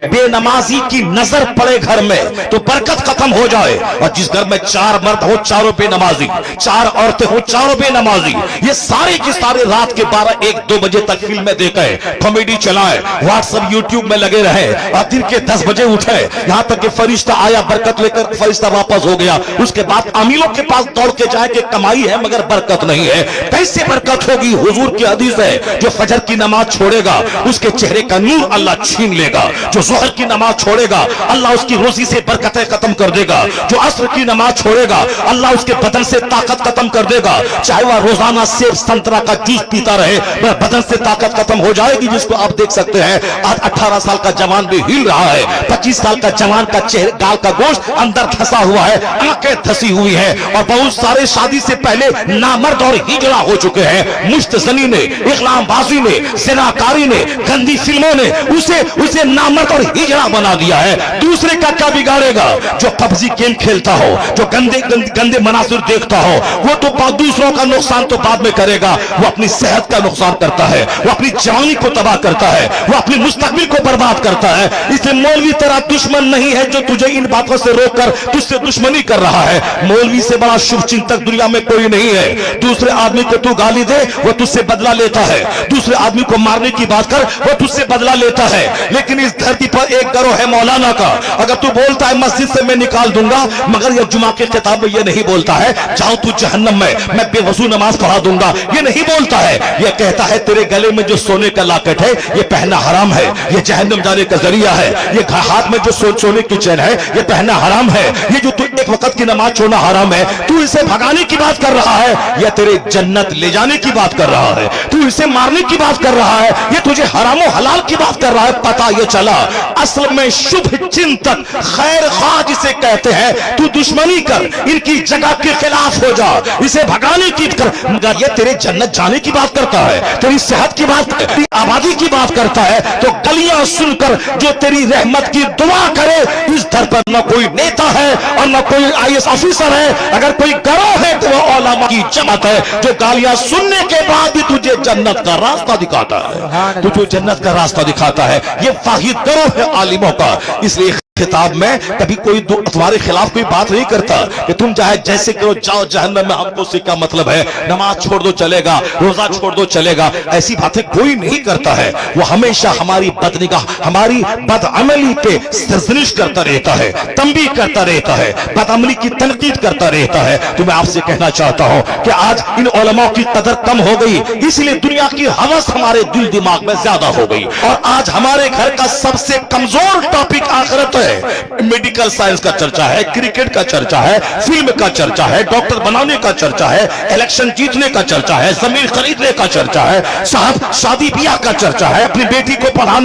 بے نمازی کی نظر پڑے گھر میں تو برکت ختم ہو جائے، اور جس گھر میں 4 مرد ہو چاروں بے نمازی، 4 عورتیں ہو چاروں بے نمازی، یہ سارے کی سارے رات کے 12-1-2 بجے تک فلمیں دیکھیں، کامیڈی چلائیں، واٹس ایپ یوٹیوب میں لگے رہیں، اور دن کے 10 بجے اٹھیں، یہاں تک کہ فرشتہ آیا برکت لے کر فرشتہ واپس ہو گیا، اس کے بعد امیروں کے پاس دوڑ کے جائے کہ کمائی ہے مگر برکت نہیں ہے۔ کیسے برکت ہوگی؟ حضور کی حدیث ہے، جو فجر کی نماز چھوڑے گا اس کے چہرے کا نور اللہ چھین لے گا، جو ظہر کی نماز چھوڑے گا اللہ اس کی روزی سے برکتیں ختم کر دے گا، جو عصر کی نماز چھوڑے گا اللہ اس کے بدن سے طاقت ختم کر دے گا، چاہے وہ روزانہ سیب سنترا کا جوس پیتا رہے بدن سے طاقت ختم ہو جائے گی۔ جس کو آپ دیکھ سکتے ہیں آج 18 سال کا جوان بھی ہل رہا ہے، 25 سال کا جوان کا چہرے گال کا گوشت اندر دھسا ہوا ہے، آنکھیں دھسی ہوئی ہیں، اور بہت سارے شادی سے پہلے نامرد اور ہجڑا ہو چکے ہیں۔ مشت زنی نے، اقلام بازی نے، زناکاری نے، گندی فلموں نے اسے نامرد اور ہجڑا بنا دیا ہے۔ دوسرے کا کیا بگاڑے گا؟ جو پبجی گیم کھیلتا ہو، جو گندے مناظر دیکھتا ہو، وہ تو دوسروں کا نقصان تو بعد میں کرے گا، وہ اپنی صحت کا نقصان کرتا ہے، وہ اپنی جوانی کو تباہ کرتا ہے، وہ اپنی مستقبل کو برباد کرتا ہے۔ اس لیے مولوی تیرا دشمن نہیں ہے جو تجھے ان باتوں سے روک کر تجھ سے دشمنی کر رہا ہے۔ مولوی سے بڑا شبھ چنتک دنیا میں کوئی نہیں ہے۔ دوسرے آدمی کو تو گالی دے وہ تجھ سے بدلہ لیتا ہے، دوسرے آدمی کو مارنے کی بات کر وہ تجھ سے بدلہ لیتا ہے، لیکن اس دھرتی پر ایک گروہ ہے مولانا کا، اگر تو بولتا ہے مسجد سے میں نکال دوں گا، مگر یہ جمعہ کے خطاب میں یہ نہیں بولتا ہے جاؤ تو جہنم میں بے وضو نماز پڑھا دوں گا، یہ نہیں بولتا ہے۔ یہ کہتا ہے تیرے گلے میں جو سونے کا لاکٹ ہے یہ پہننا حرام ہے، یہ جہنم جانے کا ذریعہ ہے، یہ ہاتھ میں جو سونے کی چین ہے یہ پہننا حرام ہے، یہ جو تو ایک وقت کی نماز چھوڑنا حرام ہے، تو اسے بھگانے کی بات کر رہا ہے یا تیرے جنت لے جانے کی بات کر رہا ہے، تو اسے مارنے کی بات کر رہا ہے، یہ تجھے حرام و حلال کی بات کر رہا ہے۔ پتہ یہ چلا اصل میں شبھ چنتک خیر خواہ جسے کہتے ہیں، تو دشمنی کر، ان کی جگہ کے خلاف ہو جا، اسے بھگانے کی کر، مگر یہ تیرے جنت جانے کی بات کرتا ہے، تیری صحت کی بات، تیری آبادی کی بات کرتا ہے، تو گلیاں سن کر جو تیری رحمت کی دعا کرے، اس در پر نہ کوئی نیتا ہے اور نہ کوئی IAS آفیسر ہے، اگر کوئی گروہ ہے تو وہ علماء کی جماعت ہے جو گالیاں سننے کے بعد بھی تجھے جنت کا راستہ دکھاتا ہے، تجھے جنت کا راستہ دکھاتا ہے۔ یہ واحد گروہ ہے عالموں کا۔ اس لیے خطاب میں کبھی کوئی تمہارے خلاف کوئی بات نہیں کرتا کہ تم چاہے جیسے کرو جاؤ جہنم میں، ہم کو سے کیا مطلب ہے، نماز چھوڑ دو چلے گا، روزہ چھوڑ دو چلے گا، ایسی باتیں کوئی نہیں کرتا ہے۔ وہ ہمیشہ ہماری بدنگاہ، ہماری بدعملی پہ سرزنش کرتا رہتا ہے، تنبیہ کرتا رہتا ہے، بدعملی کی تنقید کرتا رہتا ہے۔ تو میں آپ سے کہنا چاہتا ہوں کہ آج ان علماء کی قدر کم ہو گئی، اس لیے دنیا کی ہوس ہمارے دل دماغ میں زیادہ ہو گئی، اور آج ہمارے گھر کا سب سے کمزور ٹاپک آخرت ہے۔ میڈیکل سائنس کا چرچا ہے، کرکٹ کا چرچا ہے، فلم کا چرچا ہے، ڈاکٹر بنانے کا چرچا ہے، الیکشن جیتنے کا چرچا ہے، زمین خریدنے کا چرچا ہے، صاحب شادی بیاہ کا چرچا ہے، اپنی بیٹی کو پڑھا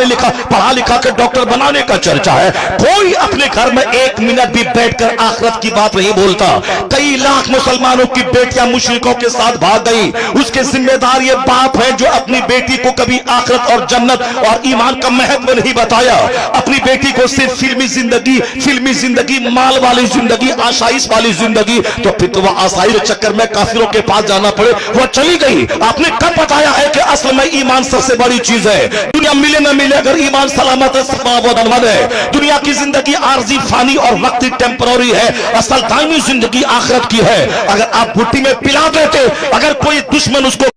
لکھا کے ڈاکٹر بنانے کا چرچا ہے۔ کوئی اپنے گھر میں 1 منٹ بھی بیٹھ کر آخرت کی بات نہیں بولتا۔ کئی لاکھ مسلمانوں کی بیٹیاں مشرکوں کے ساتھ بھاگ گئی، اس کے ذمہ دار یہ باپ ہے جو اپنی بیٹی کو کبھی آخرت اور جنت اور ایمان کا مہتو نہیں بتایا، اپنی بیٹی کو صرف فلمی زندگی، مال والی زندگی، آسائش والی زندگی، تو پھر تو وہ آسائش چکر میں کافروں کے پاس جانا پڑے، وہ چلی گئی۔ آپ نے کب بتایا ہے کہ اصل میں ایمان سب سے بڑی چیز ہے؟ دنیا ملے نہ ملے اگر ایمان سلامت ہے، ثواب و دنوان ہے۔ دنیا کی زندگی عارضی، فانی اور وقتی، ٹیمپرری ہے، اصل دائمی زندگی آخرت کی ہے۔ اگر آپ بھٹی میں پلا دیتے، اگر کوئی دشمن اس کو